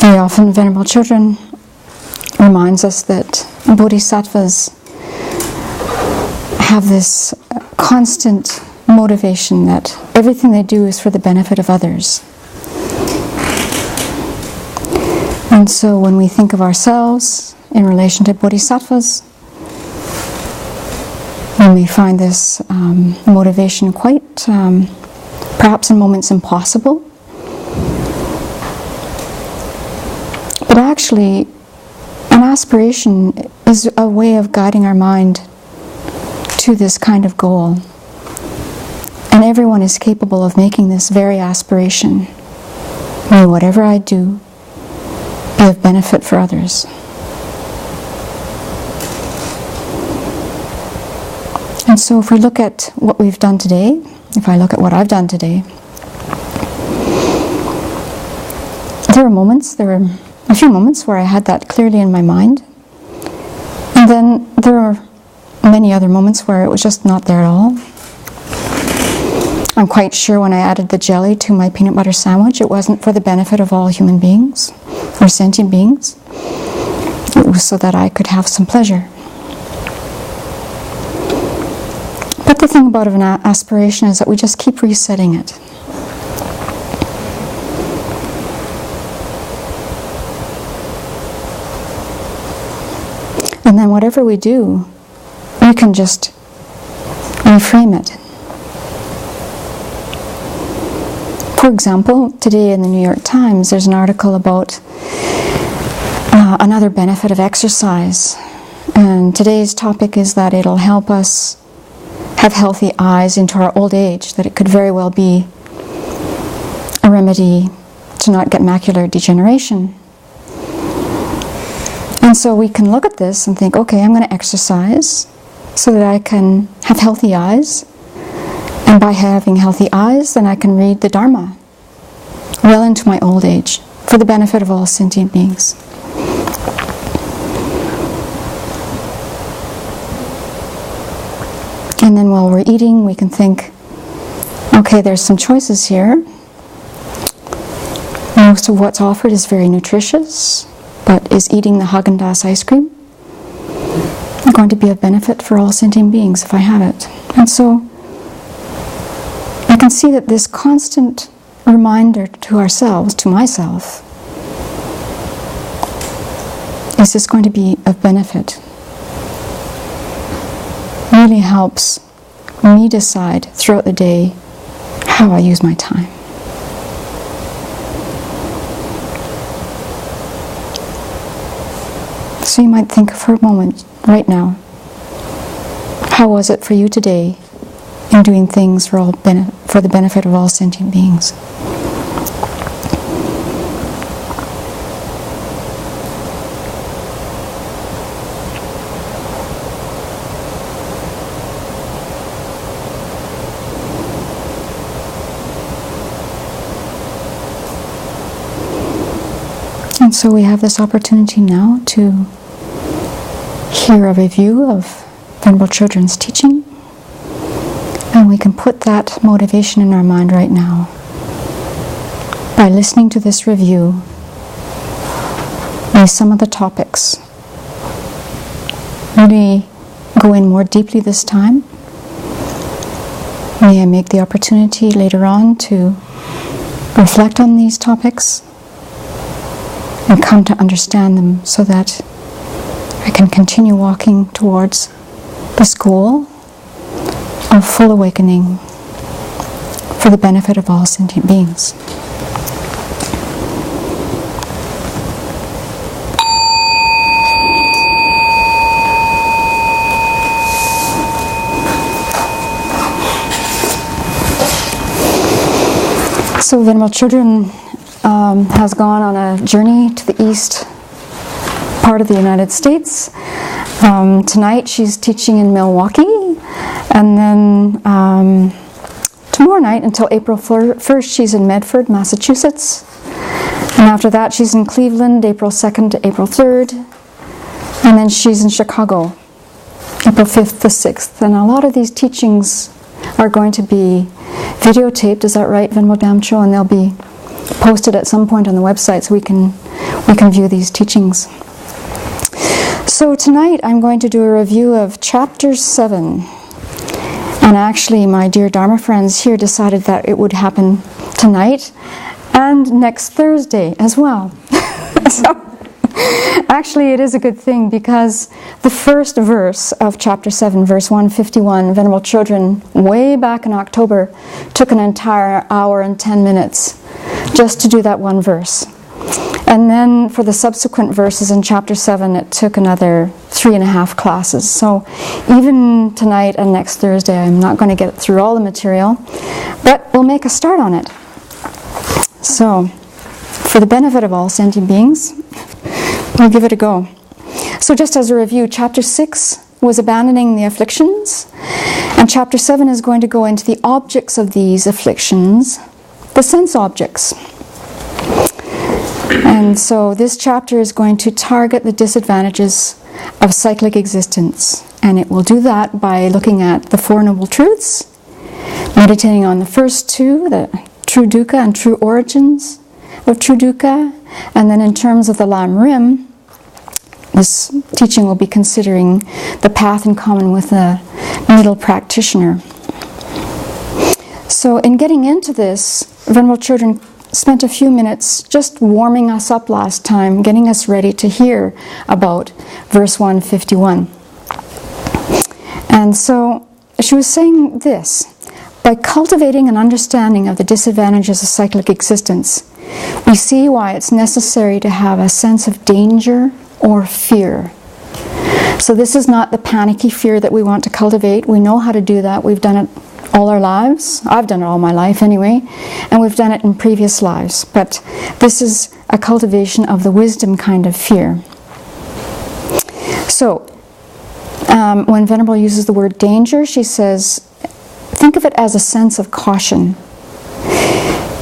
Very often, Venerable Children reminds us that bodhisattvas have this constant motivation that everything they do is for the benefit of others. And so when we think of ourselves in relation to bodhisattvas, we may find this motivation quite, perhaps in moments, impossible. But actually, an aspiration is a way of guiding our mind to this kind of goal. And everyone is capable of making this very aspiration. May whatever I do be of benefit for others. And so if we look at what we've done today, if I look at what I've done today, there were a few moments where I had that clearly in my mind. And then there were many other moments where it was just not there at all. I'm quite sure when I added the jelly to my peanut butter sandwich, it wasn't for the benefit of all human beings or sentient beings. It was so that I could have some pleasure. But the thing about an aspiration is that we just keep resetting it. And then whatever we do, we can just reframe it. For example, today in the New York Times, there's an article about another benefit of exercise. And today's topic is that it'll help us have healthy eyes into our old age, that it could very well be a remedy to not get macular degeneration. And so we can look at this and think, okay, I'm going to exercise so that I can have healthy eyes. And by having healthy eyes, then I can read the Dharma well into my old age for the benefit of all sentient beings. And then while we're eating, we can think, okay, there's some choices here. Most of what's offered is very nutritious, but is eating the Haagen-Dazs ice cream going to be of benefit for all sentient beings if I have it? And so I can see that this constant reminder to ourselves, to myself, is this going to be of benefit? Really helps me decide throughout the day how I use my time. So you might think for a moment, right now, how was it for you today in doing things for the benefit of all sentient beings? And so we have this opportunity now to hear a review of Venerable Children's teaching, and we can put that motivation in our mind right now. By listening to this review, may some of the topics really go in more deeply this time. May I make the opportunity later on to reflect on these topics and come to understand them so that I can continue walking towards this goal of full awakening for the benefit of all sentient beings. So Venerable Children has gone on a journey to the east part of the United States. Tonight she's teaching in Milwaukee, and then tomorrow night until April 1st she's in Medford, Massachusetts, and after that she's in Cleveland, April 2nd to April 3rd, and then she's in Chicago, April 5th to 6th. And a lot of these teachings are going to be videotaped, is that right, Venerable Damcho? And they'll be posted at some point on the website so we can we can view these teachings. So tonight I'm going to do a review of Chapter 7. And actually my dear Dharma friends here decided that it would happen tonight and next Thursday as well. So actually it is a good thing, because the first verse of Chapter 7, verse 151, Venerable Children, way back in October, took an entire hour and 10 minutes just to do that one verse. And then for the subsequent verses in Chapter 7, it took another 3.5 classes. So even tonight and next Thursday, I'm not going to get through all the material, but we'll make a start on it. So, for the benefit of all sentient beings, we'll give it a go. So just as a review, Chapter 6 was abandoning the afflictions, and Chapter 7 is going to go into the objects of these afflictions, the sense objects. And so this chapter is going to target the disadvantages of cyclic existence, and it will do that by looking at the Four Noble Truths, meditating on the first two, the true dukkha and true origins of true dukkha, and then in terms of the Lam Rim, this teaching will be considering the path in common with the middle practitioner. So in getting into this, Venerable Children spent a few minutes just warming us up last time, getting us ready to hear about verse 151. And so she was saying this: by cultivating an understanding of the disadvantages of cyclic existence, we see why it's necessary to have a sense of danger or fear. So this is not the panicky fear that we want to cultivate. We know how to do that. We've done it all our lives. I've done it all my life anyway, and we've done it in previous lives. But this is a cultivation of the wisdom kind of fear. So when Venerable uses the word danger, she says, think of it as a sense of caution.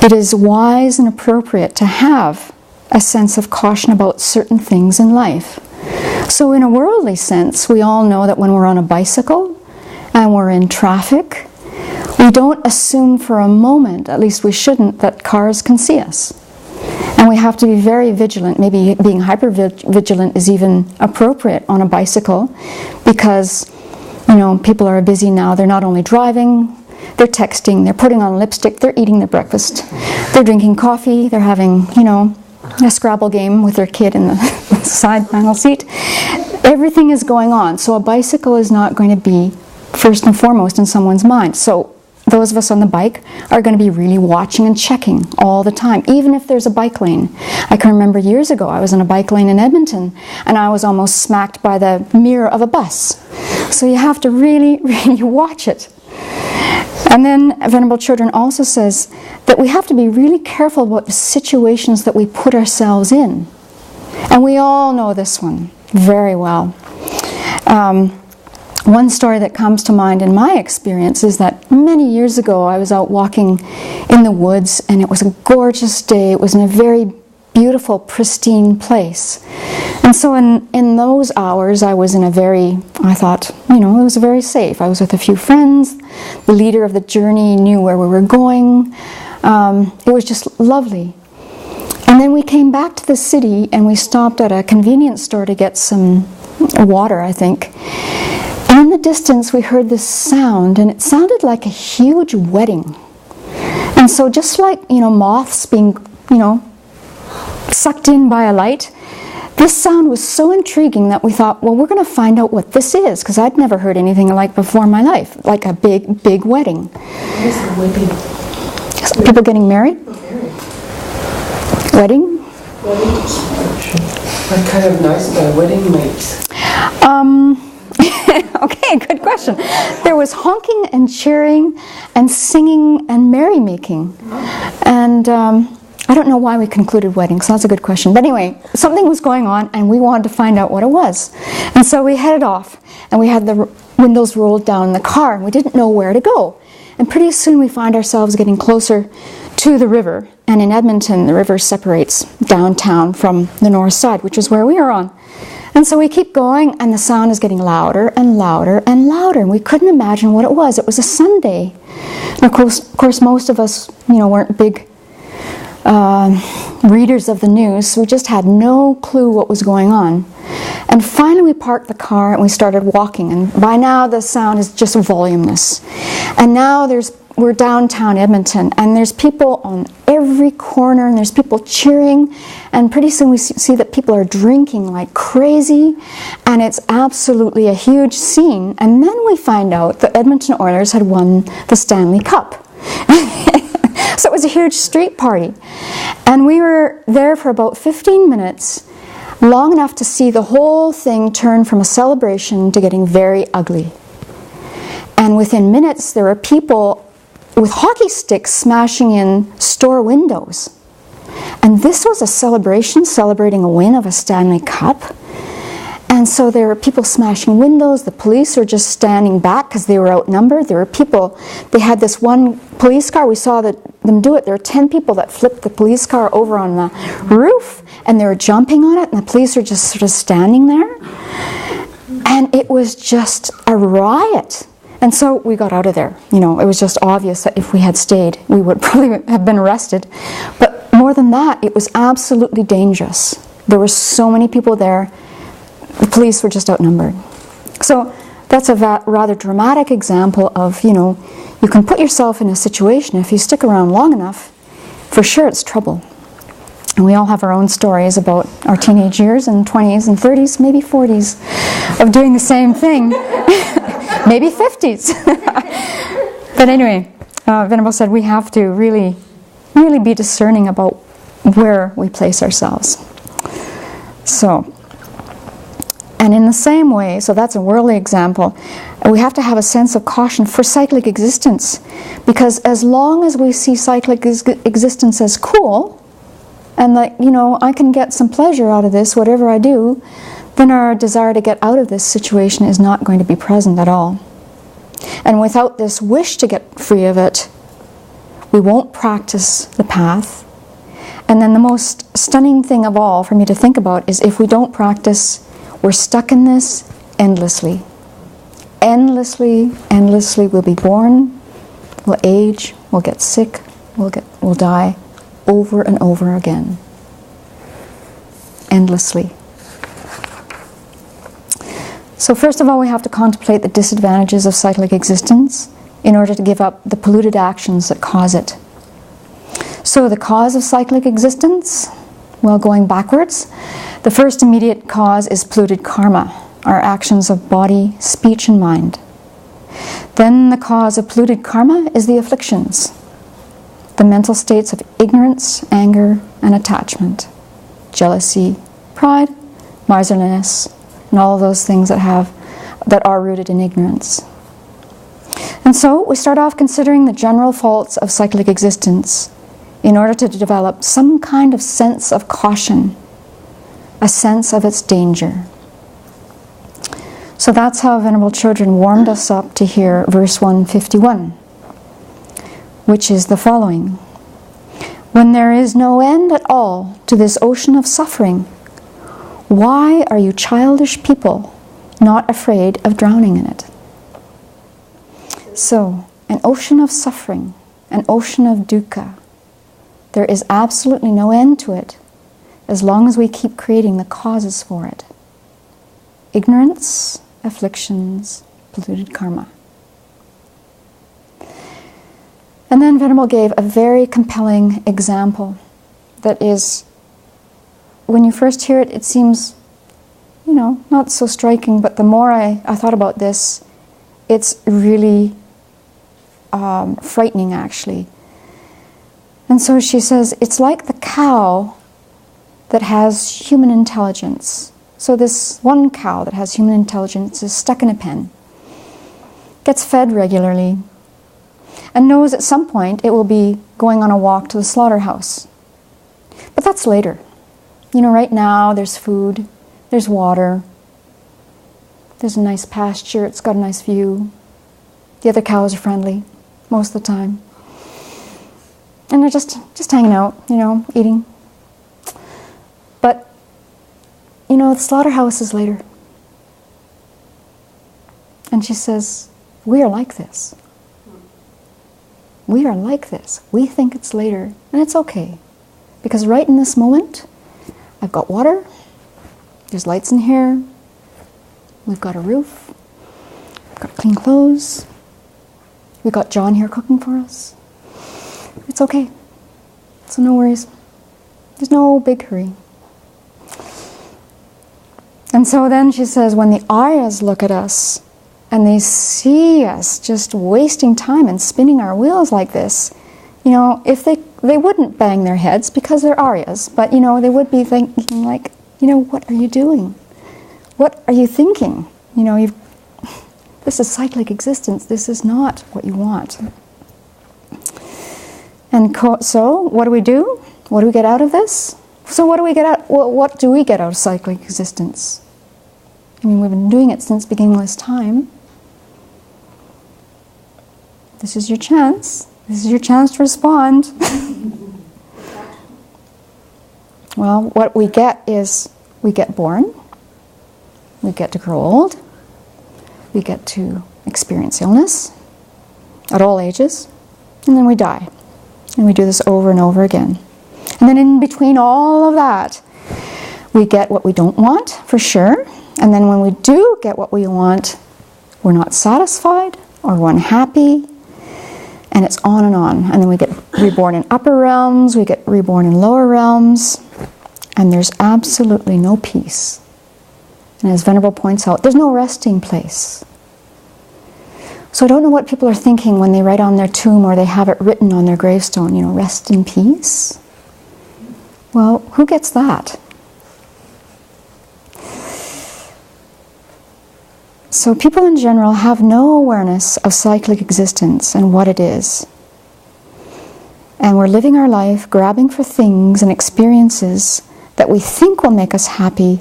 It is wise and appropriate to have a sense of caution about certain things in life. So in a worldly sense, we all know that when we're on a bicycle and we're in traffic, we don't assume for a moment, at least we shouldn't, that cars can see us. And we have to be very vigilant. Maybe being hyper-vigilant is even appropriate on a bicycle, because, you know, people are busy now. They're not only driving, they're texting, they're putting on lipstick, they're eating their breakfast, they're drinking coffee, they're having, you know, a Scrabble game with their kid in the side panel seat. Everything is going on. So a bicycle is not going to be first and foremost in someone's mind. So those of us on the bike are going to be really watching and checking all the time, even if there's a bike lane. I can remember years ago, I was in a bike lane in Edmonton, and I was almost smacked by the mirror of a bus. So you have to really, really watch it. And then Venerable Children also says that we have to be really careful about the situations that we put ourselves in. And we all know this one very well. One story that comes to mind in my experience is that many years ago I was out walking in the woods, and it was a gorgeous day. It was in a very beautiful, pristine place. And so in those hours I was in a very, I thought, you know, it was very safe. I was with a few friends. The leader of the journey knew where we were going. It was just lovely. And then we came back to the city, and we stopped at a convenience store to get some water, I think. And in the distance we heard this sound, and it sounded like a huge wedding. And so just like, you know, moths being, you know, sucked in by a light, this sound was so intriguing that we thought, well, we're going to find out what this is, because I'd never heard anything like before in my life, like a big, big wedding. What is a wedding? People getting married? Wedding? Wedding reception. What kind of noise the wedding makes? Okay, good question. There was honking and cheering and singing and merrymaking. And I don't know why we concluded weddings. That's a good question. But anyway, something was going on, and we wanted to find out what it was. And so we headed off, and we had the windows rolled down in the car, and we didn't know where to go. And pretty soon we find ourselves getting closer to the river. And in Edmonton, the river separates downtown from the north side, which is where we are on. And so we keep going, and the sound is getting louder and louder and louder. And we couldn't imagine what it was. It was a Sunday. And of course most of us, you know, weren't big readers of the news. We just had no clue what was going on. And finally we parked the car and we started walking. And by now the sound is just voluminous. And now we're downtown Edmonton, and there's people on every corner, and there's people cheering, and pretty soon we see that people are drinking like crazy, and it's absolutely a huge scene. And then we find out the Edmonton Oilers had won the Stanley Cup. So it was a huge street party. And we were there for about 15 minutes, long enough to see the whole thing turn from a celebration to getting very ugly. And within minutes, there were people with hockey sticks smashing in store windows. And this was a celebration, celebrating a win of a Stanley Cup. And so there were people smashing windows. The police were just standing back because they were outnumbered. There were people, they had this one police car, we saw them do it. There were 10 people that flipped the police car over on the roof, and they were jumping on it, and the police were just sort of standing there. And it was just a riot. And so we got out of there. You know, it was just obvious that if we had stayed, we would probably have been arrested. But more than that, it was absolutely dangerous. There were so many people there. The police were just outnumbered. So that's a rather dramatic example of, you know, you can put yourself in a situation, if you stick around long enough, for sure it's trouble. And we all have our own stories about our teenage years and 20s and 30s, maybe 40s, of doing the same thing. Maybe 50s. But anyway, Venerable said we have to really, really be discerning about where we place ourselves. So, and in the same way, so that's a worldly example, we have to have a sense of caution for cyclic existence. Because as long as we see cyclic existence as cool, and that, you know, I can get some pleasure out of this, whatever I do, then our desire to get out of this situation is not going to be present at all. And without this wish to get free of it, we won't practice the path. And then the most stunning thing of all for me to think about is if we don't practice, we're stuck in this endlessly. Endlessly, endlessly. We'll be born, we'll age, we'll get sick, we'll die over and over again. Endlessly. So first of all, we have to contemplate the disadvantages of cyclic existence in order to give up the polluted actions that cause it. So the cause of cyclic existence, well, going backwards, the first immediate cause is polluted karma, our actions of body, speech, and mind. Then the cause of polluted karma is the afflictions, the mental states of ignorance, anger, and attachment, jealousy, pride, miserliness, and all of those things that are rooted in ignorance. And so we start off considering the general faults of cyclic existence in order to develop some kind of sense of caution, a sense of its danger. So that's how Venerable Children warmed us up to hear verse 151, which is the following. When there is no end at all to this ocean of suffering, why are you childish people not afraid of drowning in it? So, an ocean of suffering, an ocean of dukkha, there is absolutely no end to it as long as we keep creating the causes for it. Ignorance, afflictions, polluted karma. And then Venerable gave a very compelling example that is, when you first hear it, it seems, you know, not so striking, but the more I thought about this, it's really frightening, actually. And so she says, it's like the cow that has human intelligence. So this one cow that has human intelligence is stuck in a pen, gets fed regularly, and knows at some point it will be going on a walk to the slaughterhouse. But that's later. You know, right now there's food, there's water, there's a nice pasture, it's got a nice view. The other cows are friendly most of the time. And they're just hanging out, you know, eating. But, you know, the slaughterhouse is later. And she says, we are like this. We are like this. We think it's later, and it's okay. Because right in this moment, I've got water, there's lights in here, we've got a roof, we've got clean clothes, we've got John here cooking for us. It's okay. So no worries. There's no big hurry. And so then she says, when the Aryas look at us and they see us just wasting time and spinning our wheels like this, if they wouldn't bang their heads because they're Aryas, but they would be thinking like, what are you doing? What are you thinking? This is cyclic existence. This is not what you want. And so, what do? What do we get out of this? So what do we get out? Well, what do we get out of cyclic existence? We've been doing it since beginningless time. This is your chance. This is your chance to respond. Well, what we get is we get born, we get to grow old, we get to experience illness at all ages, and then we die. And we do this over and over again. And then in between all of that, we get what we don't want, for sure. And then when we do get what we want, we're not satisfied or we're unhappy. And it's on and on. And then we get reborn in upper realms, we get reborn in lower realms, and there's absolutely no peace. And as Venerable points out, there's no resting place. So I don't know what people are thinking when they write on their tomb or they have it written on their gravestone, rest in peace. Well, who gets that? So people in general have no awareness of cyclic existence and what it is. And we're living our life grabbing for things and experiences that we think will make us happy,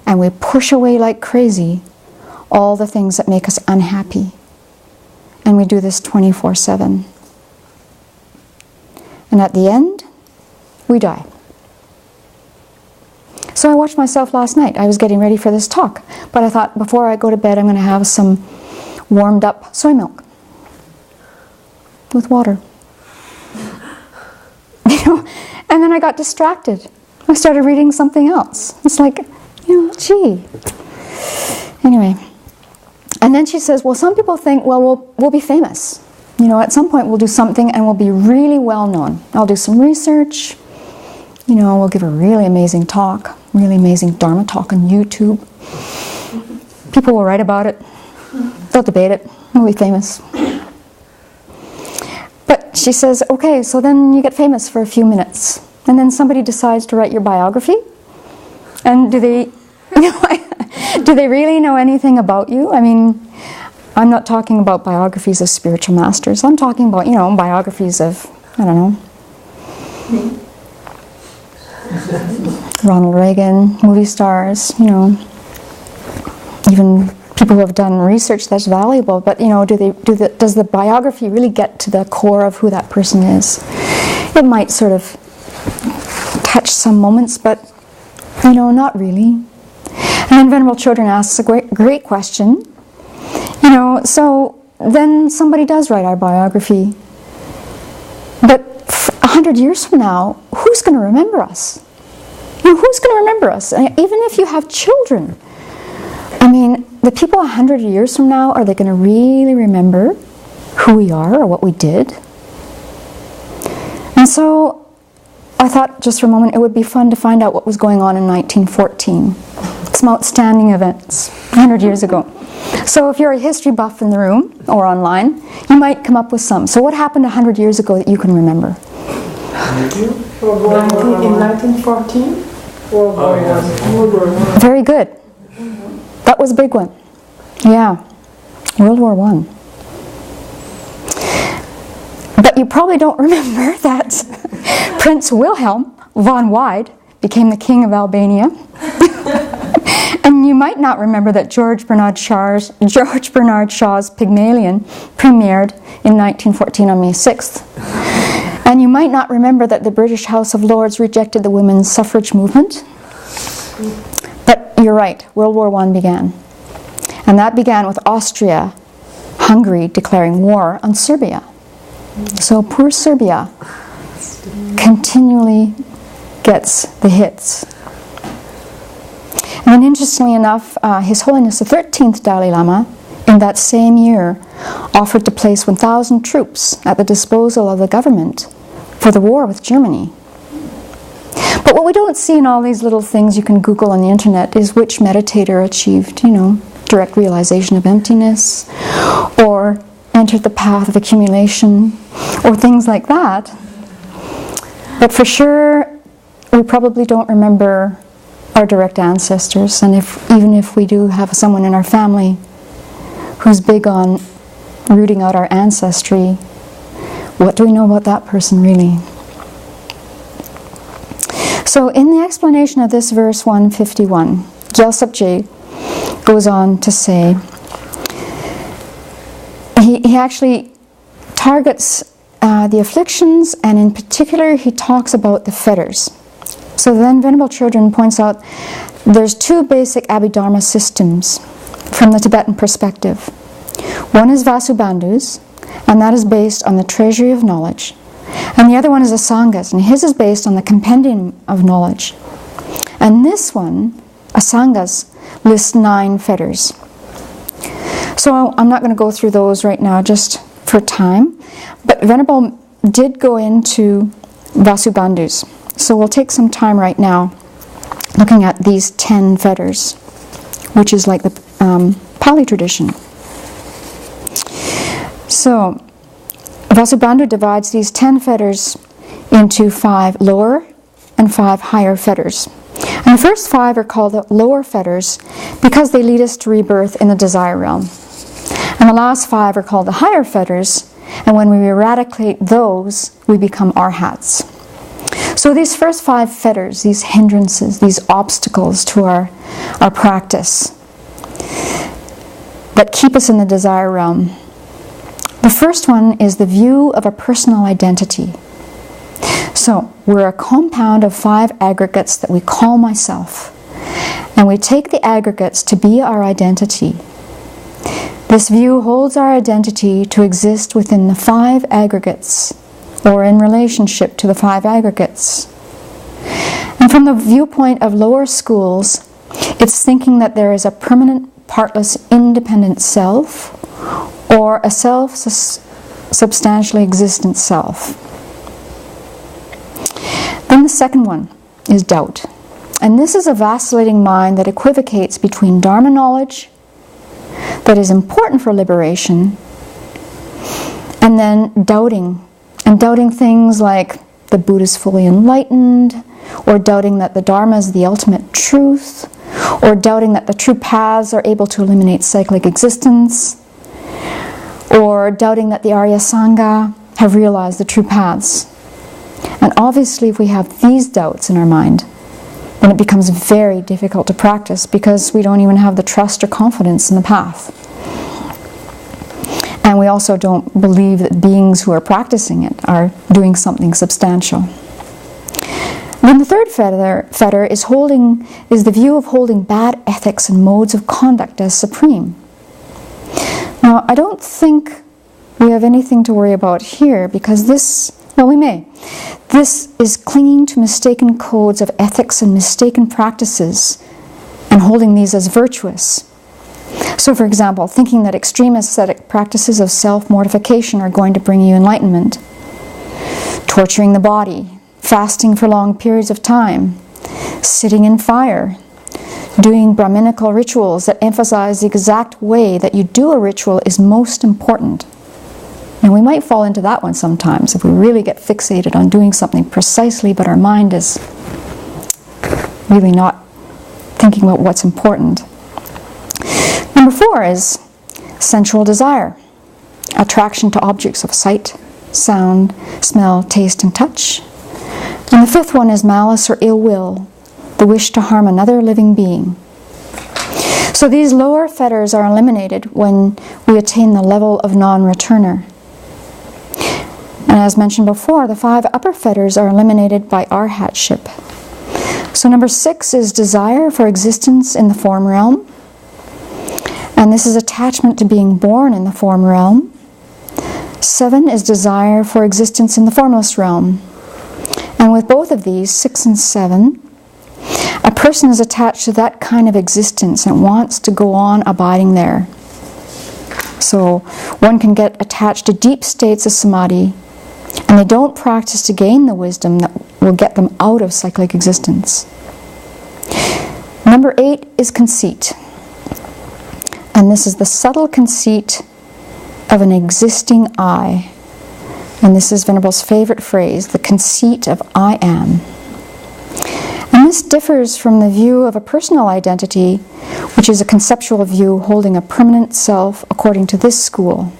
and we push away like crazy all the things that make us unhappy. And we do this 24/7. And at the end, we die. So I watched myself last night. I was getting ready for this talk, but I thought before I go to bed I'm going to have some warmed up soy milk with water. And then I got distracted. I started reading something else. It's like, gee. Anyway. And then she says, well, some people think, well, we'll be famous. At some point we'll do something and we'll be really well known. I'll do some research. We'll give a really amazing talk, really amazing Dharma talk on YouTube. People will write about it. They'll debate it. We'll be famous. But she says, okay, so then you get famous for a few minutes. And then somebody decides to write your biography. And do they really know anything about you? I'm not talking about biographies of spiritual masters. I'm talking about, biographies of, I don't know, Ronald Reagan, movie stars, even people who have done research that's valuable. But, does the biography really get to the core of who that person is? It might sort of touch some moments, but, not really. And then Venerable Children asks a great question. So then somebody does write our biography. But 100 years from now, who's going to remember us? Who's going to remember us? And even if you have children, the people 100 years from now, are they going to really remember who we are or what we did? And so I thought just for a moment it would be fun to find out what was going on in 1914. Some outstanding events 100 years ago. So if you're a history buff in the room or online, you might come up with some. So what happened 100 years ago that you can remember? In 1914? World War I. Very good. That was a big one. Yeah. World War I. But you probably don't remember that Prince Wilhelm von Wied became the King of Albania. And you might not remember that George Bernard Shaw's Pygmalion premiered in 1914 on May 6th. And you might not remember that the British House of Lords rejected the women's suffrage movement. But you're right, World War I began. And that began with Austria-Hungary declaring war on Serbia. So poor Serbia continually gets the hits. And then interestingly enough, His Holiness the 13th Dalai Lama, in that same year, offered to place 1,000 troops at the disposal of the government for the war with Germany. But what we don't see in all these little things you can Google on the internet is which meditator achieved, direct realization of emptiness, or entered the path of accumulation, or things like that. But for sure, we probably don't remember our direct ancestors, and even if we do have someone in our family who's big on rooting out our ancestry, what do we know about that person really? So in the explanation of this verse 151, Gyaltsabje goes on to say, he actually targets the afflictions, and in particular he talks about the fetters. So then Venerable Children points out there's two basic Abhidharma systems from the Tibetan perspective. One is Vasubandhu's, and that is based on the treasury of knowledge. And the other one is Asanga's, and his is based on the compendium of knowledge. And this one, Asanga's, lists 9 fetters. So I'm not going to go through those right now just for time, but Venerable did go into Vasubandhu's. So we'll take some time right now looking at these 10 fetters, which is like the Pali tradition. So Vasubandhu divides these 10 fetters into 5 lower and 5 higher fetters. And the first 5 are called the lower fetters because they lead us to rebirth in the desire realm. And the last 5 are called the higher fetters, and when we eradicate those, we become arhats. So these first 5 fetters, these hindrances, these obstacles to our practice that keep us in the desire realm. The first one is the view of a personal identity. So we're a compound of 5 aggregates that we call myself, and we take the aggregates to be our identity. This view holds our identity to exist within the 5 aggregates, or in relationship to the 5 aggregates. And from the viewpoint of lower schools, it's thinking that there is a permanent, partless, independent self, or a self-substantially existent self. Then the second one is doubt. And this is a vacillating mind that equivocates between Dharma knowledge, that is important for liberation, and then doubting. And doubting things like the Buddha is fully enlightened, or doubting that the Dharma is the ultimate truth, or doubting that the true paths are able to eliminate cyclic existence, or doubting that the Arya Sangha have realized the true paths. And obviously if we have these doubts in our mind, then it becomes very difficult to practice because we don't even have the trust or confidence in the path. And we also don't believe that beings who are practicing it are doing something substantial. Then the third fetter is the view of holding bad ethics and modes of conduct as supreme. Now, I don't think we have anything to worry about here because we may. This is clinging to mistaken codes of ethics and mistaken practices and holding these as virtuous. So, for example, thinking that extreme ascetic practices of self-mortification are going to bring you enlightenment, torturing the body, fasting for long periods of time, sitting in fire, doing Brahminical rituals that emphasize the exact way that you do a ritual is most important. And we might fall into that one sometimes if we really get fixated on doing something precisely, but our mind is really not thinking about what's important. Number 4 is sensual desire, attraction to objects of sight, sound, smell, taste, and touch. And the 5th one is malice or ill will, the wish to harm another living being. So these lower fetters are eliminated when we attain the level of non-returner. And as mentioned before, the 5 upper fetters are eliminated by arhatship. So number 6 is desire for existence in the form realm. And this is attachment to being born in the form realm. 7 is desire for existence in the formless realm. And with both of these, 6 and 7, a person is attached to that kind of existence and wants to go on abiding there. So one can get attached to deep states of samadhi, and they don't practice to gain the wisdom that will get them out of cyclic existence. Number 8 is conceit. And this is the subtle conceit of an existing I. And this is Venerable's favorite phrase, the conceit of I am. And this differs from the view of a personal identity, which is a conceptual view holding a permanent self according to this school.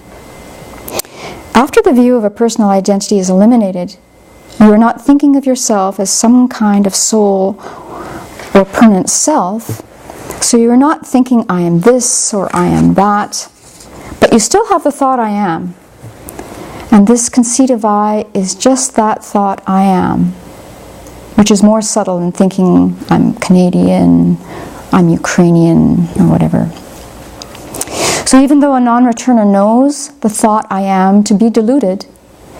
After the view of a personal identity is eliminated, you are not thinking of yourself as some kind of soul or permanent self, so you are not thinking I am this or I am that, but you still have the thought I am. And this conceit of I is just that thought I am, which is more subtle than thinking I'm Canadian, I'm Ukrainian, or whatever. So even though a non-returner knows the thought I am to be deluded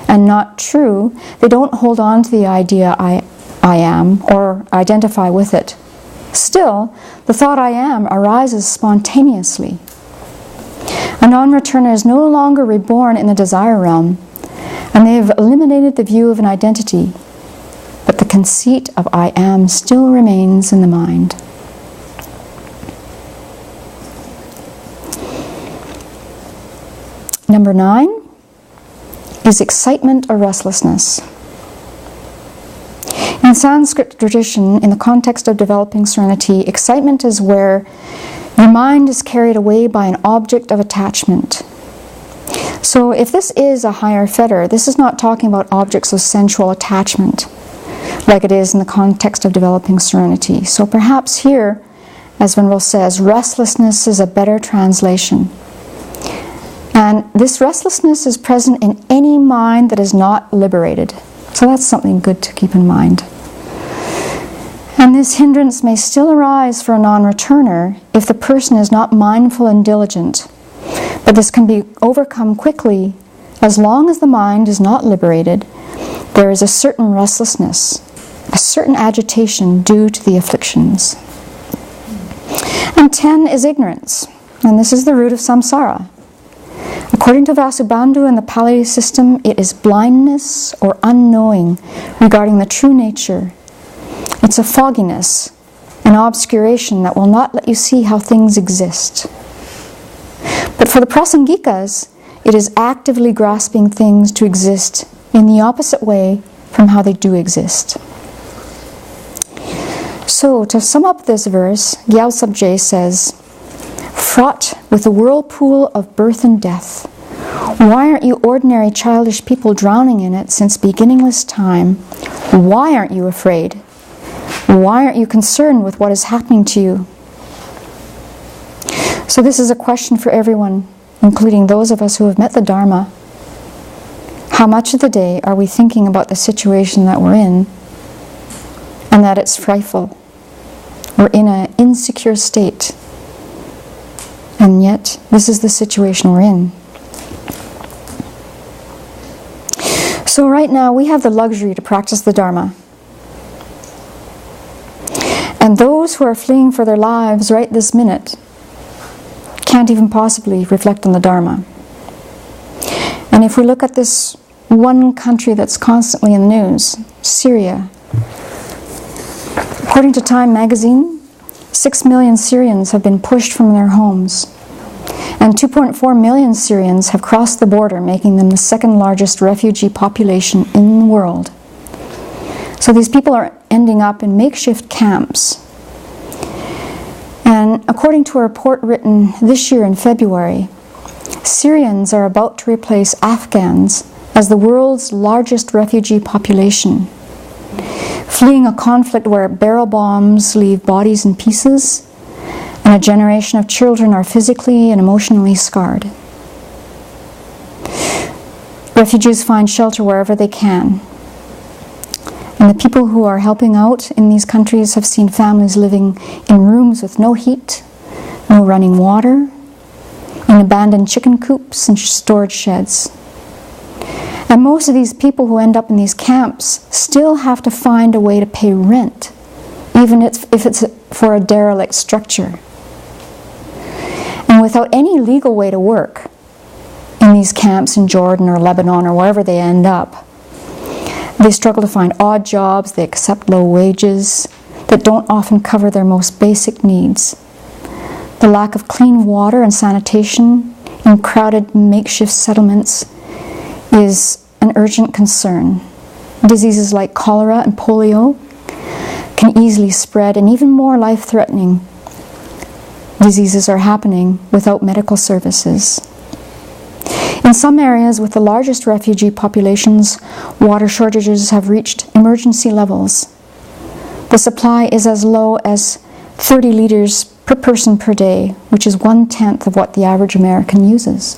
and not true, they don't hold on to the idea I am or identify with it. Still, the thought I am arises spontaneously. A non-returner is no longer reborn in the desire realm, and they have eliminated the view of an identity, but the conceit of I am still remains in the mind. Number 9 is excitement or restlessness. In Sanskrit tradition, in the context of developing serenity, excitement is where your mind is carried away by an object of attachment. So if this is a higher fetter, this is not talking about objects of sensual attachment, like it is in the context of developing serenity. So perhaps here, as Venerable says, restlessness is a better translation. And this restlessness is present in any mind that is not liberated. So that's something good to keep in mind. And this hindrance may still arise for a non-returner if the person is not mindful and diligent. But this can be overcome quickly as long as the mind is not liberated. There is a certain restlessness, a certain agitation due to the afflictions. And 10 is ignorance, and this is the root of samsara. According to Vasubandhu and the Pali system, it is blindness or unknowing regarding the true nature. It's a fogginess, an obscuration that will not let you see how things exist. But for the prasangikas, it is actively grasping things to exist in the opposite way from how they do exist. So, to sum up this verse, Gyal Sabje says, fraught with the whirlpool of birth and death, why aren't you ordinary childish people drowning in it since beginningless time? Why aren't you afraid? Why aren't you concerned with what is happening to you? So this is a question for everyone, including those of us who have met the Dharma. How much of the day are we thinking about the situation that we're in and that it's frightful? We're in an insecure state. And yet, this is the situation we're in. So right now, we have the luxury to practice the Dharma. And those who are fleeing for their lives right this minute can't even possibly reflect on the Dharma. And if we look at this one country that's constantly in the news, Syria, according to Time magazine, 6 million Syrians have been pushed from their homes, and 2.4 million Syrians have crossed the border, making them the second largest refugee population in the world. So these people are ending up in makeshift camps. And according to a report written this year in February, Syrians are about to replace Afghans as the world's largest refugee population, fleeing a conflict where barrel bombs leave bodies in pieces, and a generation of children are physically and emotionally scarred. Refugees find shelter wherever they can. And the people who are helping out in these countries have seen families living in rooms with no heat, no running water, in abandoned chicken coops and storage sheds. And most of these people who end up in these camps still have to find a way to pay rent, even if it's for a derelict structure. And without any legal way to work in these camps in Jordan or Lebanon or wherever they end up, they struggle to find odd jobs, they accept low wages that don't often cover their most basic needs. The lack of clean water and sanitation in crowded makeshift settlements is an urgent concern. Diseases like cholera and polio can easily spread, and even more life-threatening diseases are happening without medical services. In some areas with the largest refugee populations, water shortages have reached emergency levels. The supply is as low as 30 liters per person per day, which is 1/10 of what the average American uses.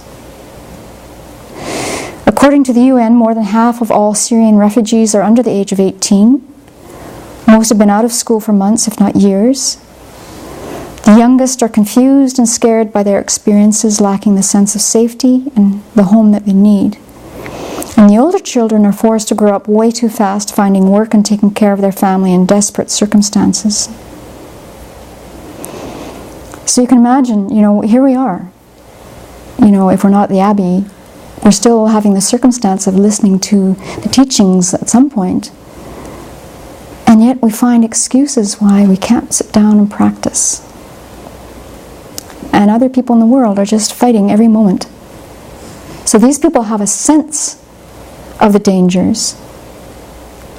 According to the UN, more than half of all Syrian refugees are under the age of 18. Most have been out of school for months, if not years. The youngest are confused and scared by their experiences, lacking the sense of safety and the home that they need. And the older children are forced to grow up way too fast, finding work and taking care of their family in desperate circumstances. So you can imagine, here we are. If we're not at the Abbey, we're still having the circumstance of listening to the teachings at some point. And yet we find excuses why we can't sit down and practice. And other people in the world are just fighting every moment. So these people have a sense of the dangers,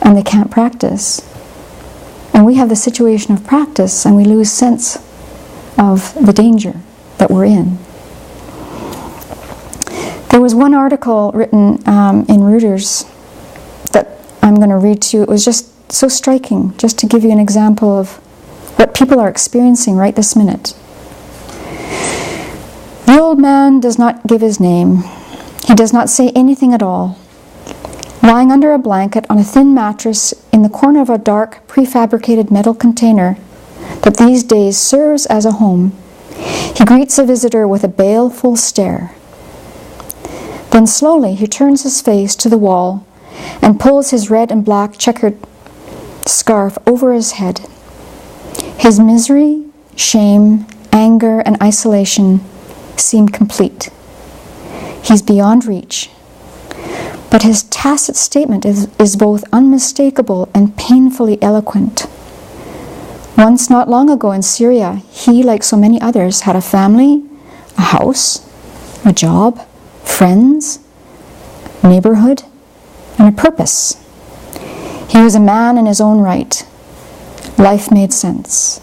and they can't practice. And we have the situation of practice, and we lose sense of the danger that we're in. There was one article written in Reuters that I'm going to read to you. It was just so striking, just to give you an example of what people are experiencing right this minute. The old man does not give his name. He does not say anything at all. Lying under a blanket on a thin mattress in the corner of a dark, prefabricated metal container that these days serves as a home, he greets a visitor with a baleful stare. Then slowly he turns his face to the wall and pulls his red and black checkered scarf over his head. His misery, shame, anger, and isolation seem complete. He's beyond reach. But his tacit statement is both unmistakable and painfully eloquent. Once, not long ago in Syria, he, like so many others, had a family, a house, a job, friends, neighborhood, and a purpose. He was a man in his own right. Life made sense.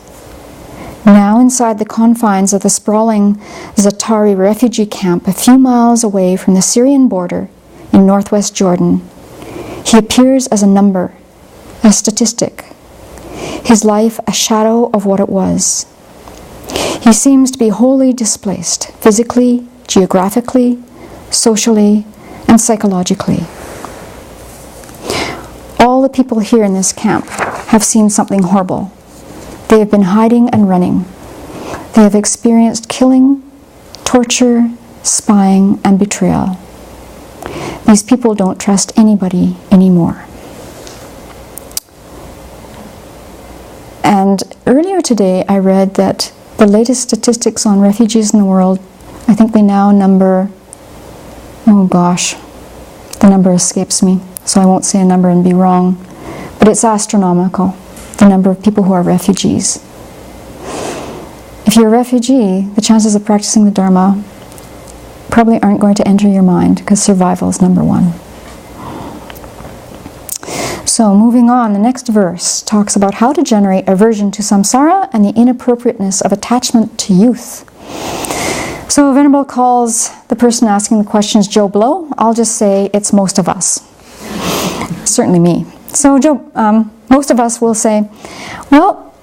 Now, inside the confines of the sprawling Zatari refugee camp a few miles away from the Syrian border in northwest Jordan, he appears as a number, a statistic. His life a shadow of what it was. He seems to be wholly displaced, physically, geographically, socially, and psychologically. All the people here in this camp have seen something horrible. They have been hiding and running. They have experienced killing, torture, spying, and betrayal. These people don't trust anybody anymore. And earlier today I read that the latest statistics on refugees in the world, I think they now number, the number escapes me, so I won't say a number and be wrong, but it's astronomical, the number of people who are refugees. If you're a refugee, the chances of practicing the Dharma probably aren't going to enter your mind, because survival is number one. So moving on, the next verse talks about how to generate aversion to samsara and the inappropriateness of attachment to youth. So Venerable calls the person asking the questions Joe Blow. I'll just say it's most of us. Certainly me. So most of us will say, well,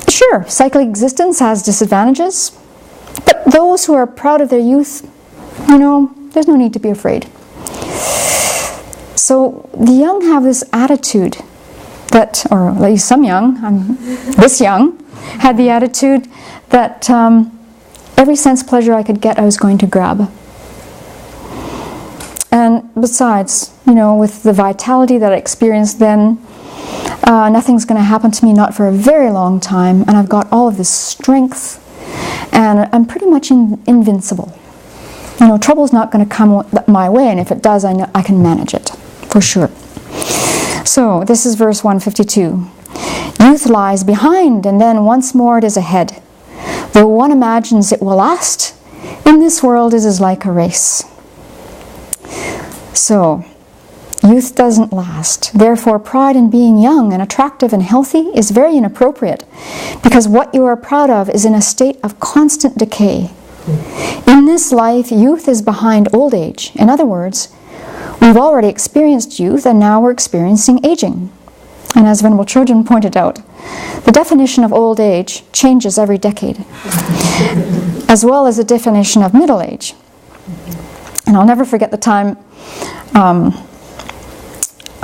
sure, cyclic existence has disadvantages, but those who are proud of their youth, there's no need to be afraid. So the young have this attitude that, or at least some young, I'm this young, had the attitude that every sense pleasure I could get, I was going to grab. And besides, with the vitality that I experienced then, nothing's going to happen to me, not for a very long time, and I've got all of this strength, and I'm pretty much invincible. Trouble's not going to come my way, and if it does, I know I can manage it, for sure. So, this is verse 152. Youth lies behind, and then once more it is ahead. Though one imagines it will last, in this world it is like a race. So, youth doesn't last. Therefore, pride in being young and attractive and healthy is very inappropriate, because what you are proud of is in a state of constant decay. In this life, youth is behind old age. In other words, we've already experienced youth, and now we're experiencing aging. And as Venerable Children pointed out, the definition of old age changes every decade, as well as the definition of middle age. And I'll never forget the time,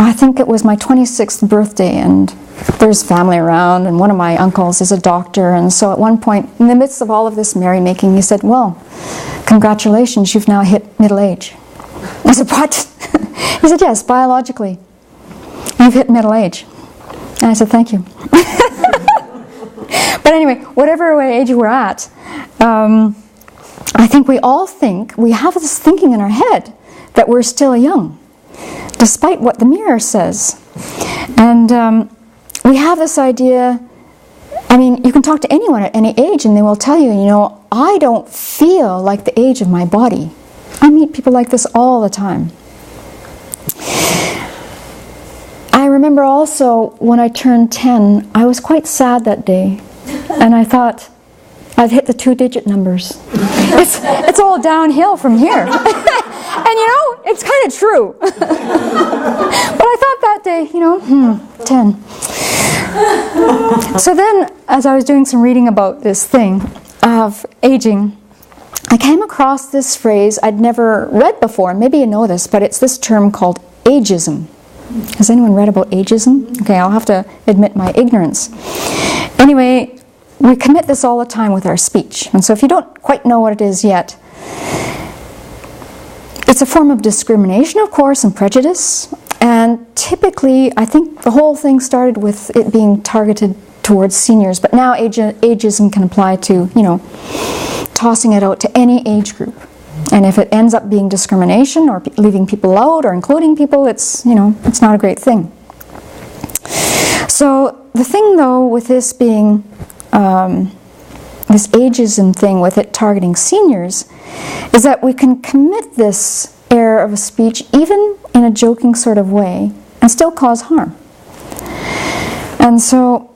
I think it was my 26th birthday, and there's family around, and one of my uncles is a doctor, and so at one point, in the midst of all of this merrymaking, he said, well, congratulations, you've now hit middle age. I said, what? He said, yes, biologically, you've hit middle age. And I said, thank you. But anyway, whatever age we're at, I think we all think, we have this thinking in our head that we're still young, despite what the mirror says. And we have this idea, you can talk to anyone at any age and they will tell you, I don't feel like the age of my body. I meet people like this all the time. I remember also when I turned 10, I was quite sad that day. And I thought, I've hit the 2-digit numbers. It's all downhill from here. And it's kind of true. But I thought that day, 10. So then, as I was doing some reading about this thing of aging, I came across this phrase I'd never read before. Maybe you know this, but it's this term called ageism. Has anyone read about ageism? Okay, I'll have to admit my ignorance. Anyway, we commit this all the time with our speech. And so if you don't quite know what it is yet, it's a form of discrimination, of course, and prejudice. And typically, I think the whole thing started with it being targeted towards seniors. But now ageism can apply to, tossing it out to any age group. And if it ends up being discrimination or leaving people out or including people, it's not a great thing. So the thing, though, with this being this ageism thing, with it targeting seniors, is that we can commit this error of speech even in a joking sort of way and still cause harm. And so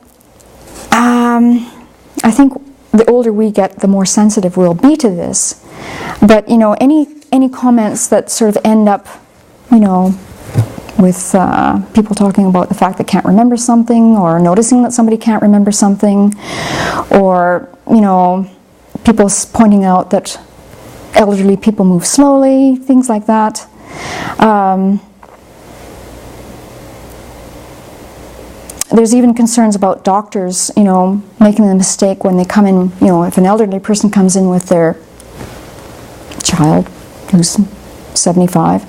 I think the older we get, the more sensitive we'll be to this. But any comments that sort of end up, with people talking about the fact they can't remember something, or noticing that somebody can't remember something, or people pointing out that elderly people move slowly, things like that. There's even concerns about doctors, making the mistake when they come in, if an elderly person comes in with their child who's 75,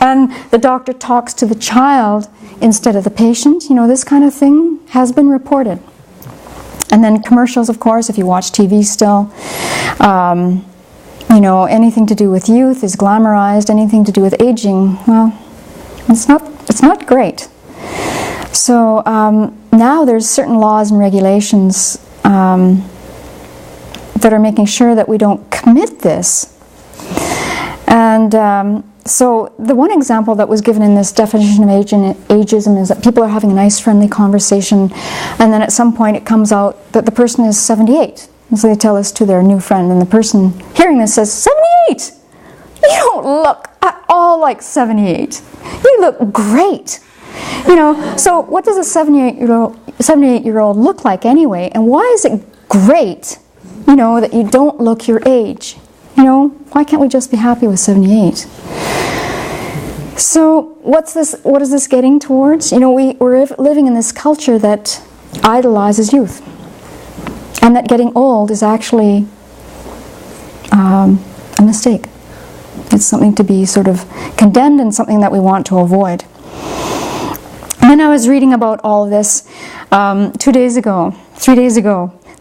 and the doctor talks to the child instead of the patient, this kind of thing has been reported. And then commercials, of course, if you watch TV still, anything to do with youth is glamorized, anything to do with aging, well, it's not great. So now there's certain laws and regulations that are making sure that we don't commit this. And so the one example that was given in this definition of ageism is that people are having a nice friendly conversation, and then at some point it comes out that the person is 78. And so they tell this to their new friend, and the person hearing this says, 78! You don't look at all like 78. You look great. So what does a 78-year-old look like anyway? And why is it great, that you don't look your age? Why can't we just be happy with 78? So what is this getting towards? We're living in this culture that idolizes youth, and that getting old is actually a mistake. It's something to be sort of condemned and something that we want to avoid. And then I was reading about all of this 3 days ago.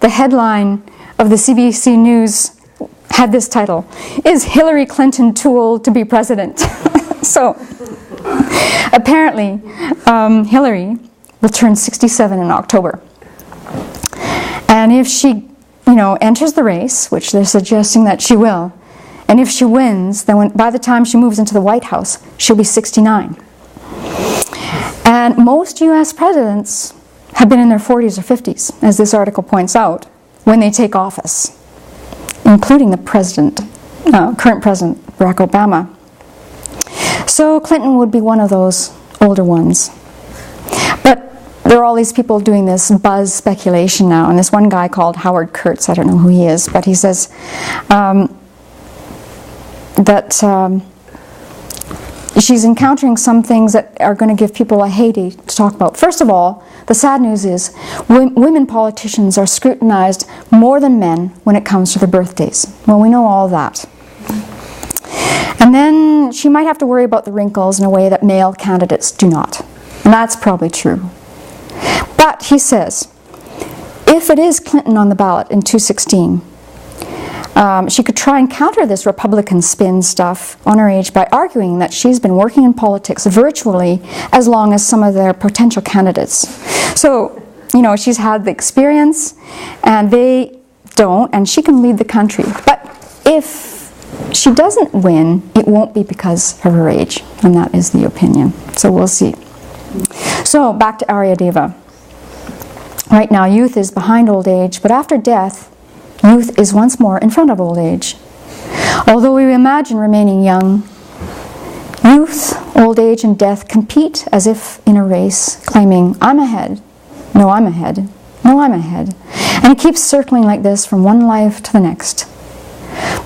The headline of the CBC News had this title: "Is Hillary Clinton too old to be president?" So, apparently, Hillary will turn 67 in October. And if she, enters the race, which they're suggesting that she will, and if she wins, then by the time she moves into the White House, she'll be 69. And most U.S. presidents have been in their 40s or 50s, as this article points out, when they take office, including the current president, Barack Obama. So Clinton would be one of those older ones. But there are all these people doing this buzz speculation now, and this one guy called Howard Kurtz, I don't know who he is, but he says that she's encountering some things that are going to give people a heyday to talk about. First of all, the sad news is women politicians are scrutinized more than men when it comes to their birthdays. Well, we know all that. And then she might have to worry about the wrinkles in a way that male candidates do not. And that's probably true. But he says, if it is Clinton on the ballot in 2016, she could try and counter this Republican spin stuff on her age by arguing that she's been working in politics virtually as long as some of their potential candidates. So, she's had the experience, and they don't, and she can lead the country. But if she doesn't win, it won't be because of her age, and that is the opinion. So we'll see. So back to Aryadeva. Right now, youth is behind old age, but after death, youth is once more in front of old age. Although we imagine remaining young, youth, old age, and death compete as if in a race, claiming, "I'm ahead. No, I'm ahead. No, I'm ahead." And it keeps circling like this from one life to the next.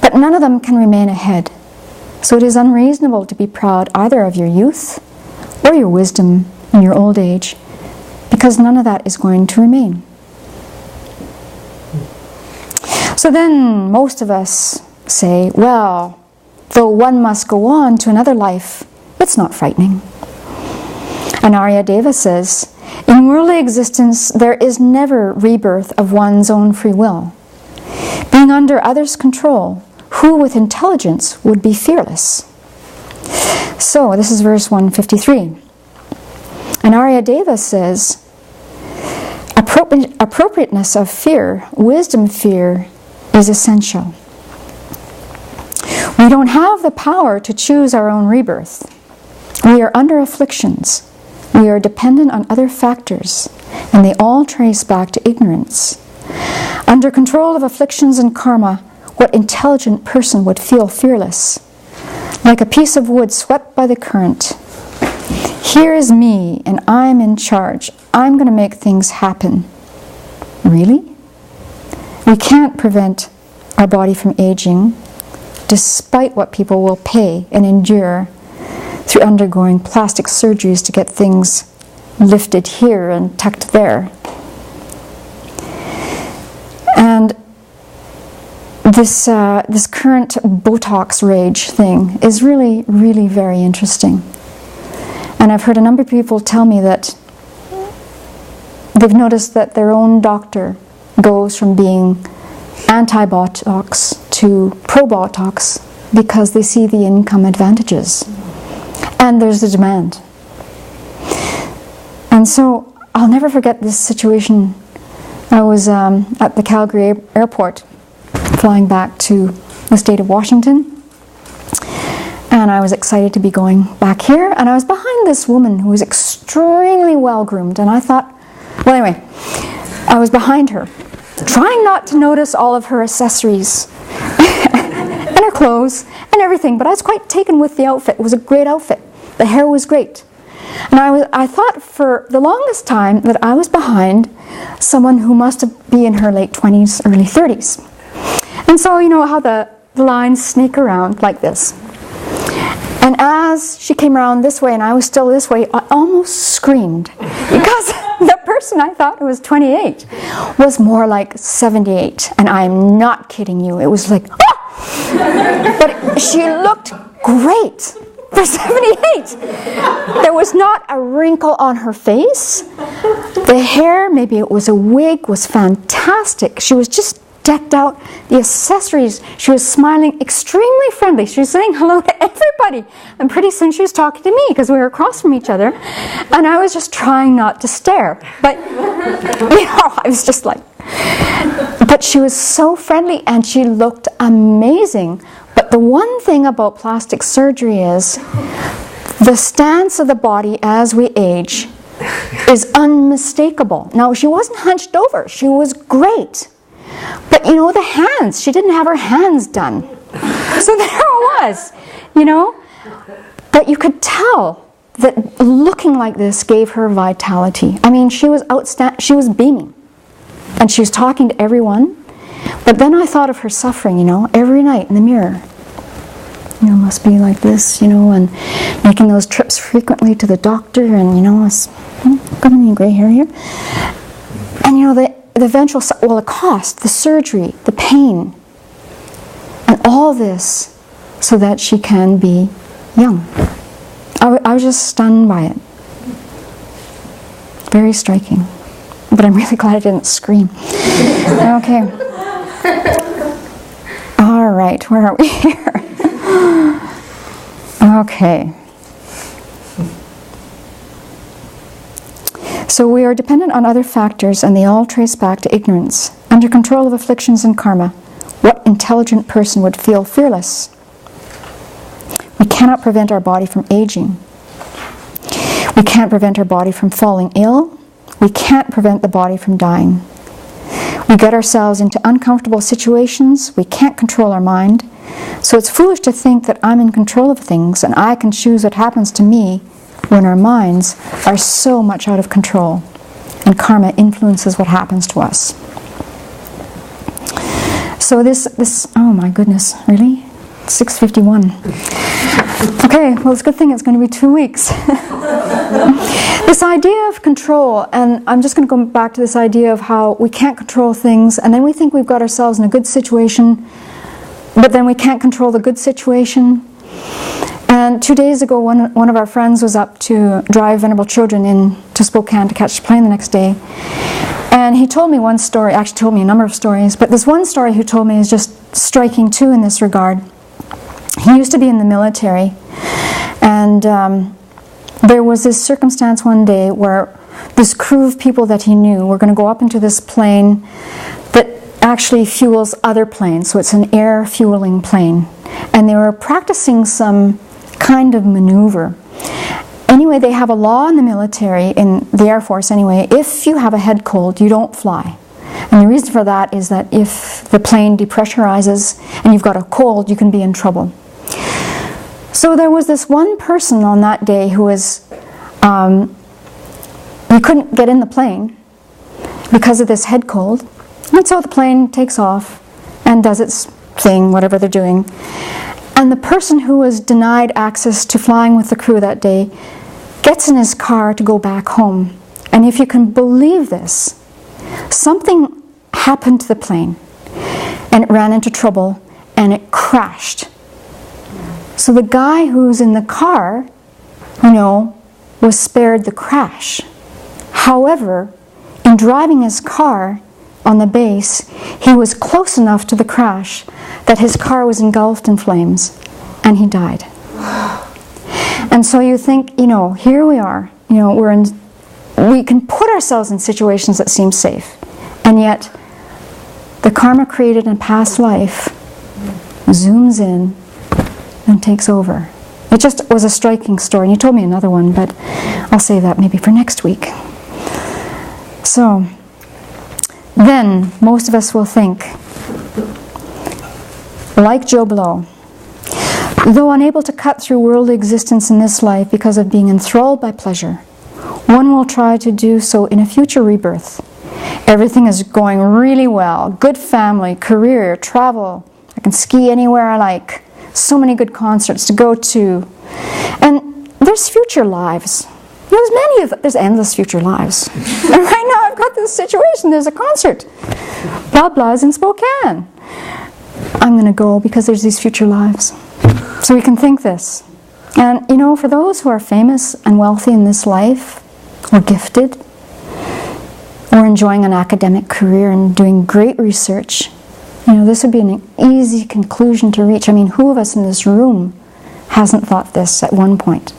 But none of them can remain ahead. So it is unreasonable to be proud either of your youth or your wisdom in your old age, because none of that is going to remain. So then most of us say, well, though one must go on to another life, it's not frightening. And Aryadeva says, in worldly existence there is never rebirth of one's own free will. Being under others' control, who with intelligence would be fearless? So this is verse 153. And Aryadeva says, appropriateness of fear, wisdom fear, is essential. We don't have the power to choose our own rebirth. We are under afflictions. We are dependent on other factors, and they all trace back to ignorance. Under control of afflictions and karma, what intelligent person would feel fearless? Like a piece of wood swept by the current. Here is me, and I'm in charge. I'm going to make things happen. Really? We can't prevent our body from aging, despite what people will pay and endure through undergoing plastic surgeries to get things lifted here and tucked there. And this current Botox rage thing is really, really very interesting. And I've heard a number of people tell me that they've noticed that their own doctor goes from being anti-Botox to pro-Botox because they see the income advantages. And there's a demand. And so I'll never forget this situation. I was at the Calgary airport flying back to the state of Washington, and I was excited to be going back here, and I was behind this woman who was extremely well groomed, and I thought, well, anyway, I was behind her, trying not to notice all of her accessories and her clothes and everything, but I was quite taken with the outfit. It was a great outfit. The hair was great. And I thought for the longest time that I was behind someone who must be in her late 20s, early 30s. And so you know how the lines snake around like this. And as she came around this way and I was still this way, I almost screamed because the person I thought was 28 was more like 78. And I'm not kidding you. It was like, ah! But she looked great for 78. There was not a wrinkle on her face. The hair, maybe it was a wig, was fantastic. She was just decked out. The accessories, she was smiling, extremely friendly. She was saying hello to everybody. And pretty soon she was talking to me because we were across from each other. And I was just trying not to stare. But, I was just like... But she was so friendly and she looked amazing. But the one thing about plastic surgery is the stance of the body as we age is unmistakable. Now, she wasn't hunched over. She was great. But, the hands, she didn't have her hands done. So there it was, But you could tell that looking like this gave her vitality. I mean, she was she was beaming. And she was talking to everyone. But then I thought of her suffering, every night in the mirror. Must be like this, and making those trips frequently to the doctor, and, got any gray hair here? And, the eventual, the cost, the surgery, the pain, and all this so that she can be young. I was just stunned by it. Very striking. But I'm really glad I didn't scream. Okay. All right, where are we here? Okay. So we are dependent on other factors, and they all trace back to ignorance. Under control of afflictions and karma, what intelligent person would feel fearless? We cannot prevent our body from aging. We can't prevent our body from falling ill. We can't prevent the body from dying. We get ourselves into uncomfortable situations. We can't control our mind. So it's foolish to think that I'm in control of things and I can choose what happens to me when our minds are so much out of control and karma influences what happens to us. So this oh my goodness, really? 6:51. Okay, well, it's a good thing it's going to be 2 weeks. This idea of control, and I'm just going to go back to this idea of how we can't control things, and then we think we've got ourselves in a good situation, but then we can't control the good situation. And 2 days ago, one of our friends was up to drive vulnerable children in to Spokane to catch the plane the next day. And he told me one story, actually told me a number of stories, but this one story he told me is just striking too in this regard. He used to be in the military, and there was this circumstance one day where this crew of people that he knew were going to go up into this plane that actually fuels other planes, so it's an air fueling plane. And they were practicing some kind of maneuver. Anyway, they have a law in the military, in the Air Force anyway, if you have a head cold, you don't fly. And the reason for that is that if the plane depressurizes and you've got a cold, you can be in trouble. So there was this one person on that day who was, he couldn't get in the plane because of this head cold. And so the plane takes off and does its thing, whatever they're doing. And the person who was denied access to flying with the crew that day gets in his car to go back home. And if you can believe this, something happened to the plane and it ran into trouble and it crashed. So the guy who's in the car, was spared the crash. However, in driving his car on the base, he was close enough to the crash that his car was engulfed in flames and he died. And so you think, here we are, we can put ourselves in situations that seem safe, and yet the karma created in past life zooms in and takes over. It just was a striking story. And you told me another one, but I'll save that maybe for next week. So then most of us will think, like Joe Blow, though unable to cut through worldly existence in this life because of being enthralled by pleasure, one will try to do so in a future rebirth. Everything is going really well. Good family, career, travel. I can ski anywhere I like. So many good concerts to go to. And there's future lives. There's endless future lives. And right now I've got this situation. There's a concert. Blah blah's in Spokane. I'm going to go because there's these future lives. So we can think this. And you know, for those who are famous and wealthy in this life, or gifted, or enjoying an academic career and doing great research, you know, this would be an easy conclusion to reach. I mean, who of us in this room hasn't thought this at one point?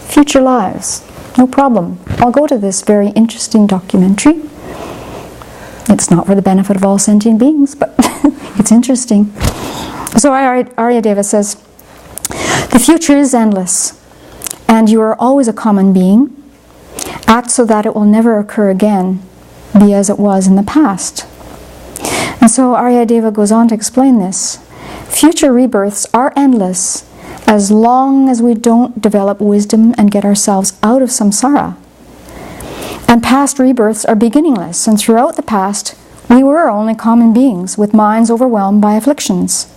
Future lives, no problem. I'll go to this very interesting documentary. It's not for the benefit of all sentient beings, but it's interesting. So Aryadeva says, the future is endless, and you are always a common being. Act so that it will never occur again. Be as it was in the past. And so Aryadeva goes on to explain this. Future rebirths are endless as long as we don't develop wisdom and get ourselves out of samsara. And past rebirths are beginningless, and throughout the past we were only common beings with minds overwhelmed by afflictions.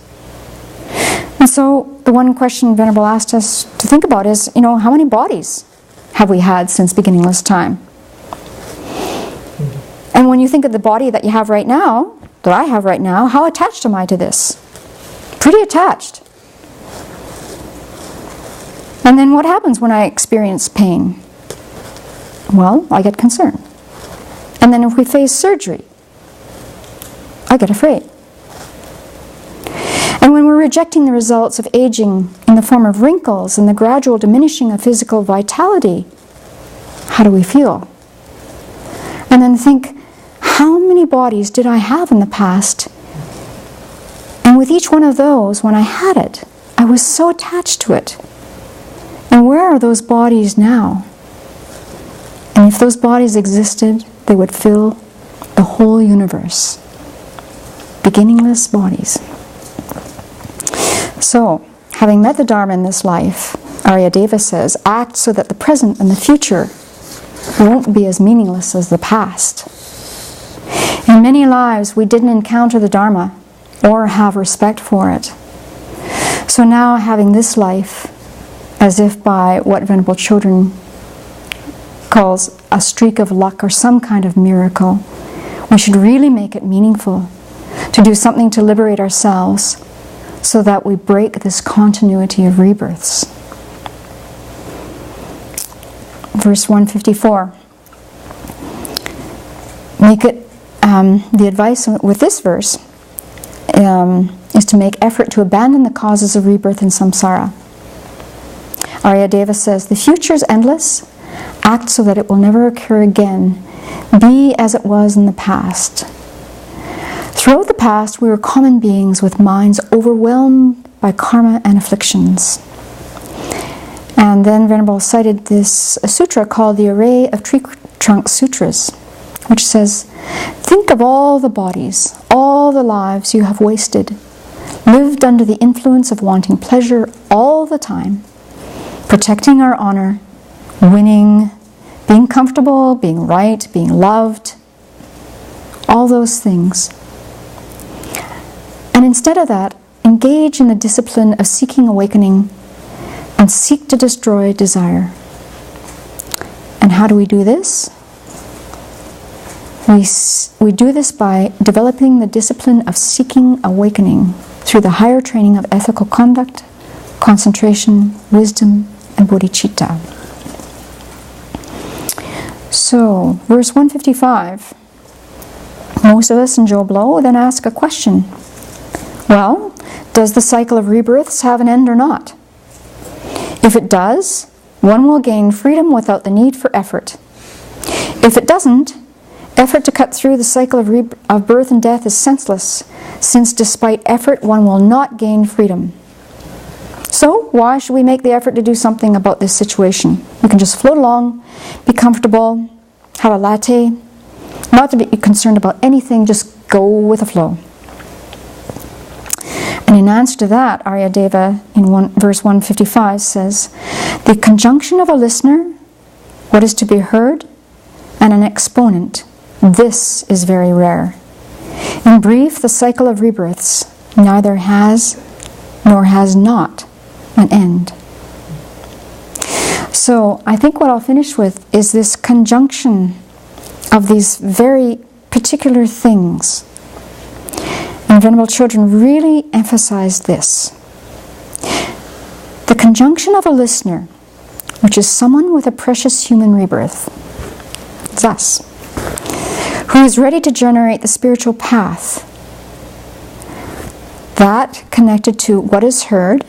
And so the one question Venerable asked us to think about is, you know, how many bodies have we had since beginningless time? And when you think of the body that you have right now, that I have right now, how attached am I to this? Pretty attached. And then what happens when I experience pain? Well, I get concerned. And then if we face surgery, I get afraid. And when we're rejecting the results of aging in the form of wrinkles and the gradual diminishing of physical vitality, how do we feel? And then think, how many bodies did I have in the past? And with each one of those, when I had it, I was so attached to it. And where are those bodies now? And if those bodies existed, they would fill the whole universe. Beginningless bodies. So, having met the Dharma in this life, Aryadeva says, act so that the present and the future won't be as meaningless as the past. In many lives, we didn't encounter the Dharma or have respect for it. So now, having this life, as if by what Venerable Children calls a streak of luck or some kind of miracle, we should really make it meaningful, to do something to liberate ourselves, so that we break this continuity of rebirths. Verse 154. Make it, the advice with this verse is to make effort to abandon the causes of rebirth in samsara. Aryadeva says, the future is endless. Act so that it will never occur again. Be as it was in the past. Throughout the past, we were common beings with minds overwhelmed by karma and afflictions. And then Venerable cited this sutra called the Array of Tree Trunk Sutras, which says, think of all the bodies, all the lives you have wasted, lived under the influence of wanting pleasure all the time, protecting our honor, winning, being comfortable, being right, being loved, all those things. And instead of that, engage in the discipline of seeking awakening and seek to destroy desire. And how do we do this? We do this by developing the discipline of seeking awakening through the higher training of ethical conduct, concentration, wisdom, and bodhicitta. So, verse 155. Most of us in Joe Blow then ask a question. Well, does the cycle of rebirths have an end or not? If it does, one will gain freedom without the need for effort. If it doesn't, effort to cut through the cycle of birth and death is senseless, since despite effort one will not gain freedom. So, why should we make the effort to do something about this situation? We can just float along, be comfortable, have a latte, not to be concerned about anything, just go with the flow. And in answer to that, Aryadeva in verse 155 says, the conjunction of a listener, what is to be heard, and an exponent, this is very rare. In brief, the cycle of rebirths neither has nor has not an end. So I think what I'll finish with is this conjunction of these very particular things. And Venerable Children really emphasize this. conjunction of a listener, which is someone with a precious human rebirth, it's us, who is ready to generate the spiritual path, that connected to what is heard,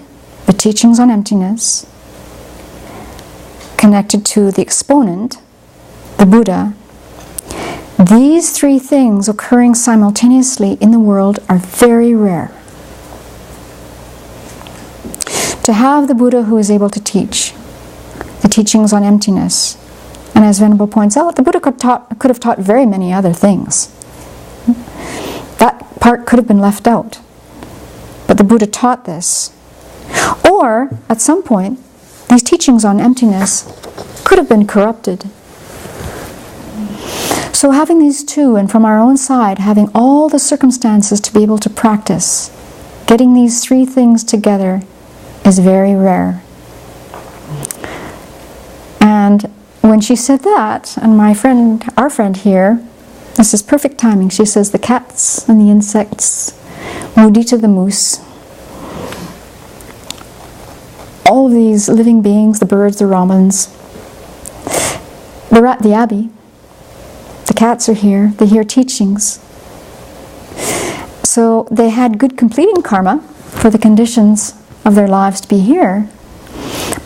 the teachings on emptiness, connected to the exponent, the Buddha. These three things occurring simultaneously in the world are very rare. To have the Buddha who is able to teach the teachings on emptiness, and as Venerable points out, the Buddha could have taught very many other things. That part could have been left out. But the Buddha taught this. Or, at some point, these teachings on emptiness could have been corrupted. So having these two, and from our own side, having all the circumstances to be able to practice, getting these three things together is very rare. And when she said that, and our friend here, this is perfect timing, she says the cats and the insects, mudita the moose, all of these living beings, the birds, the robins, the Abbey, the cats are here, they hear teachings. So they had good completing karma for the conditions of their lives to be here,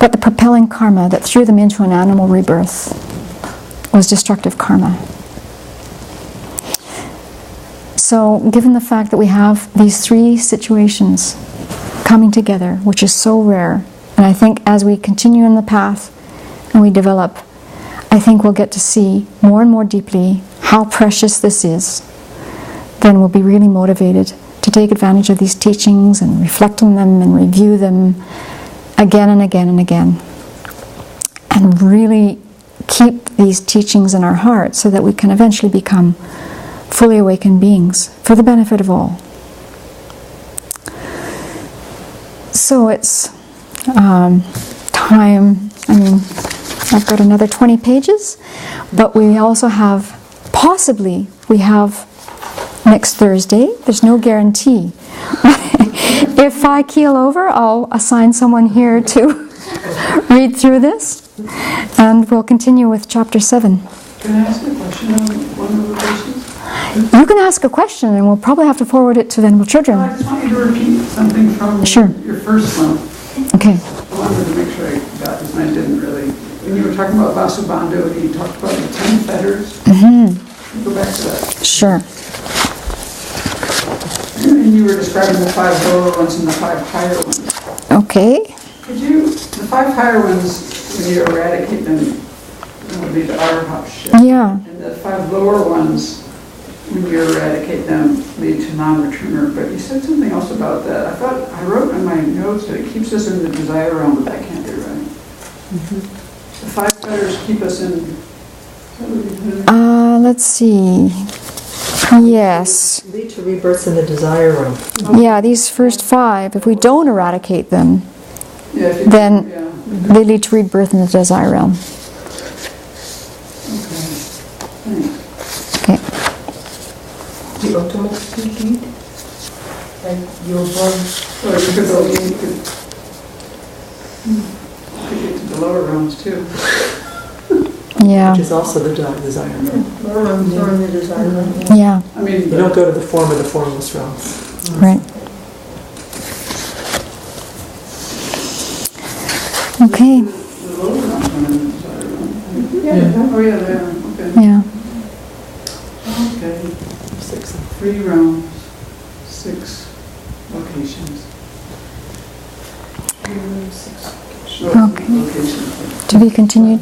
but the propelling karma that threw them into an animal rebirth was destructive karma. So given the fact that we have these three situations coming together, which is so rare, and I think as we continue in the path and we develop, I think we'll get to see more and more deeply how precious this is. Then we'll be really motivated to take advantage of these teachings and reflect on them and review them again and again and again. And really keep these teachings in our hearts so that we can eventually become fully awakened beings for the benefit of all. So it's time. I've got another 20 pages, but we also have, we have next Thursday. There's no guarantee. If I keel over, I'll assign someone here to read through this, and we'll continue with Chapter 7. Can I ask a question on one of the verses? You can ask a question, and we'll probably have to forward it to Venerable Children. I just want you to repeat something from your first one. Okay. I wanted to make sure I got this, and I didn't really. When you were talking about Vasubandhu, and you talked about the 10 fetters. Mm-hmm. Go back to that. Sure. And you were describing the 5 lower ones and the 5 higher ones. Okay. The 5 higher ones, when you eradicate them, would be the arhat. Yeah. And the 5 lower ones, when you eradicate them, lead to non-returner. But you said something else about that. I thought, I wrote in my notes that it keeps us in the desire realm, but that can't be right. Mm-hmm. The 5 fetters keep us in... Let's see. Yes. Lead to rebirths in the desire realm. Yeah, these first 5, if we don't eradicate them, then they lead to rebirth in the desire realm. Okay. The ultimate speed, and your one. Or you could get to the lower realms too. Yeah. Which is also the desire realm. Lower realms are in the desire realm. Yeah. I mean, you don't go to the form of the formless realms. Right. Okay. The lower realms are in the desire realm. Yeah. Oh yeah, they are. Okay. Yeah. Okay. 3 realms, 6 locations. Okay. To be continued.